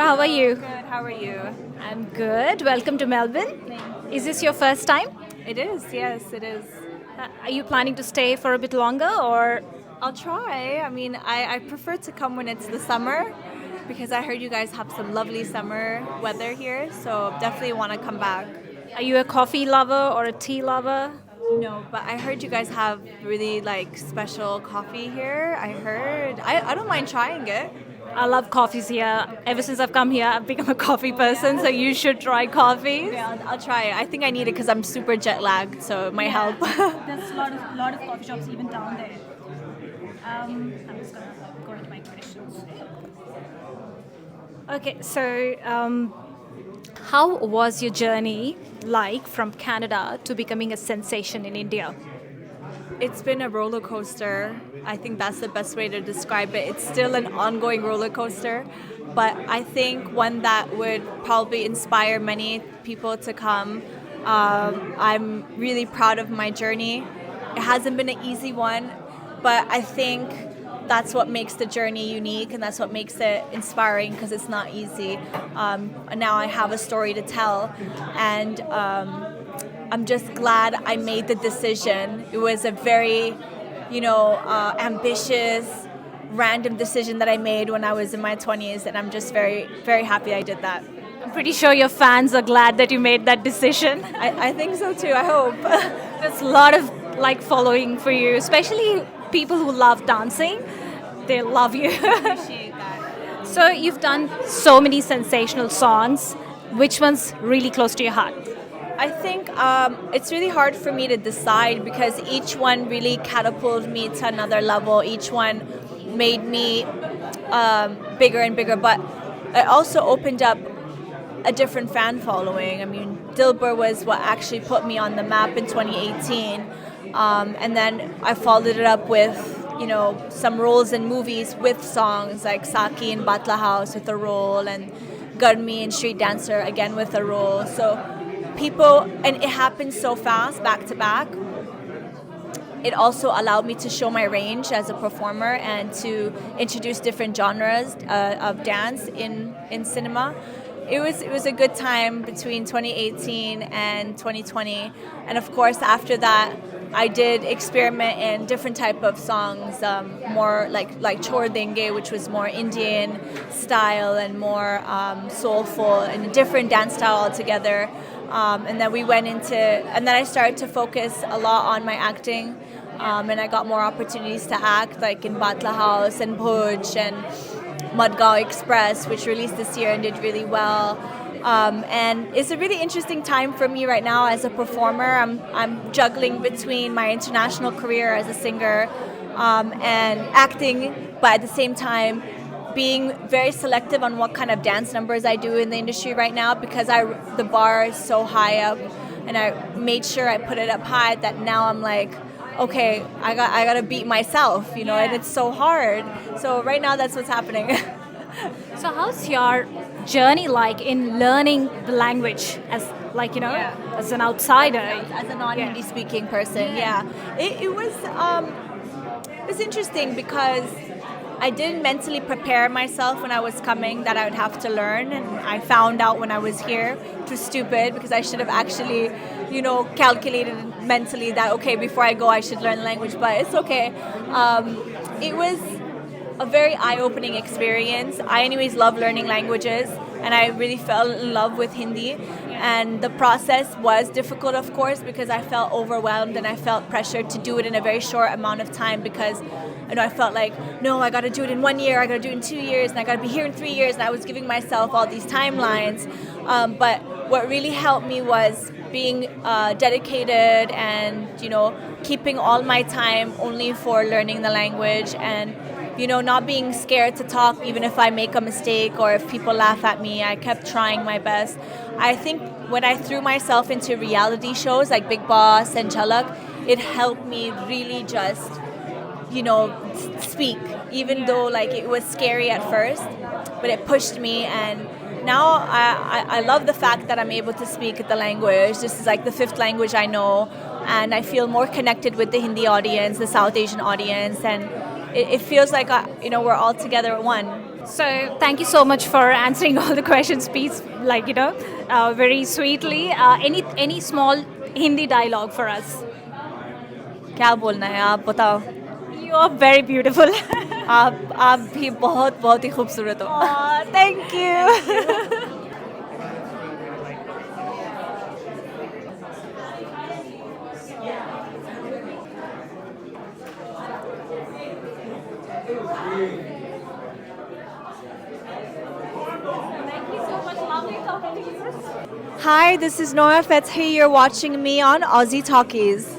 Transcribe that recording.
how are you? Good. How are you? I'm good. Welcome to Melbourne. Is this your first time? It is. Yes, it is. Are you planning to stay for a bit longer or I'll try. I mean, I prefer to come when it's the summer because I heard you guys have some lovely summer weather here. So definitely want to come back. are you a coffee lover or a tea lover? No, but I heard you guys have really special coffee here. I heard. I don't mind trying it. I love coffees here. Ever since I've come here, I've become a coffee person, so you should try coffee. Yeah, I'll try it. I think I need it because I'm super jet lagged, so it might help. There's a lot of coffee shops even down there. I'm just gonna go into my questions. Okay, so how was your journey like from Canada to becoming a sensation in India? It's been a roller coaster. I think that's the best way to describe it. It's still an ongoing roller coaster, but I think one that would probably inspire many people to come. I'm really proud of my journey. It hasn't been an easy one, but I think that's what makes the journey unique and that's what makes it inspiring because it's not easy. Now I have a story to tell, and I'm just glad I made the decision. It was a very, ambitious, random decision that I made when I was in my 20s, and I'm just very, very happy I did that. I'm pretty sure your fans are glad that you made that decision. I think so too, I hope. There's a lot of following for you, especially people who love dancing. They love you. Appreciate that. So you've done so many sensational songs. Which one's really close to your heart? I think it's really hard for me to decide because each one really catapulted me to another level. Each one made me bigger and bigger, but it also opened up a different fan following. I mean, Dilbar was what actually put me on the map in 2018, and then I followed it up with some roles in movies with songs like Saki in Batla House with a role, and Garmi in Street Dancer again with a role. So people, and it happened so fast, back to back. It also allowed me to show my range as a performer and to introduce different genres of dance in cinema. It was a good time between 2018 and 2020, and of course after that I did experiment in different type of songs, more like Chhod Denge, which was more Indian style and more soulful and a different dance style altogether. And then I started to focus a lot on my acting, and I got more opportunities to act, like in Batla House and Bhuj and Madgaon Express, which released this year and did really well. And it's a really interesting time for me right now as a performer. I'm juggling between my international career as a singer and acting, but at the same time being very selective on what kind of dance numbers I do in the industry right now because the bar is so high up, and I made sure I put it up high that now I'm like, okay, I got to beat myself, and it's so hard. So right now that's what's happening. So how's your journey like in learning the language as as an outsider, as a non-Hindi speaking person? Yeah, it was interesting because I didn't mentally prepare myself when I was coming that I would have to learn, and I found out when I was here. It was stupid because I should have actually calculated mentally that okay, before I go I should learn the language, but it's okay. It was a very eye-opening experience. I anyways love learning languages, and I really fell in love with Hindi. And the process was difficult, of course, because I felt overwhelmed and I felt pressured to do it in a very short amount of time because I felt like, no, I got to do it in 1 year, I got to do it in 2 years, and I got to be here in 3 years, and I was giving myself all these timelines. But what really helped me was being dedicated and, keeping all my time only for learning the language and not being scared to talk even if I make a mistake or if people laugh at me. I kept trying my best. I think when I threw myself into reality shows like Big Boss and Jhalak, it helped me really just, speak, even though it was scary at first, but it pushed me. And now I love the fact that I'm able to speak the language. This is the fifth language I know, and I feel more connected with the Hindi audience, the South Asian audience, and it feels like we're all together at one. So thank you so much for answering all the questions, please. Very sweetly. Any small Hindi dialogue for us? क्या बोलना है आप बताओ. You are very beautiful. आप भी बहुत बहुत ही खूबसूरत हो. Aw, thank you. Thank you so much. Lovely talking to you. Hi, this is Nora Fatehi. You're watching me on Aussie Talkies.